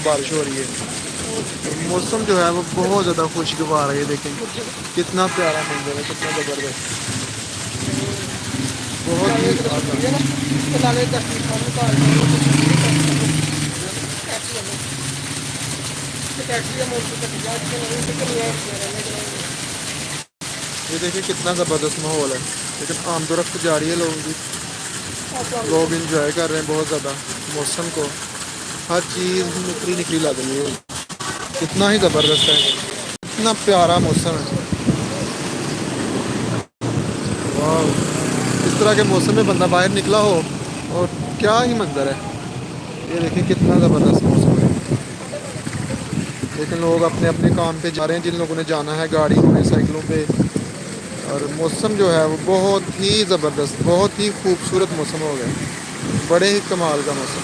बारिश हो रही है। और मौसम जो है वो बहुत ज़्यादा खुशगवार है। ये देखें कितना प्यारा मंजर है, कितना ज़बरदस्त, बहुत ही आसान। ये देखिए कितना ज़बरदस्त माहौल है। लेकिन आमदोरफ्त जारी है लोगों की, लोग इंजॉय कर रहे हैं बहुत ज़्यादा मौसम को। हर चीज़ निखरी निखरी लग रही है, कितना ही ज़बरदस्त है, इतना प्यारा मौसम है। वाह, इस तरह के मौसम में बंदा बाहर निकला हो और क्या ही मंजर है। ये देखिए कितना ज़बरदस्त मौसम है। लेकिन लोग अपने अपने काम पे जा रहे हैं, जिन लोगों ने जाना है गाड़ियों में, साइकिलों पे। और मौसम जो है वो बहुत ही ज़बरदस्त, बहुत ही खूबसूरत मौसम हो गया, बड़े ही कमाल का मौसम।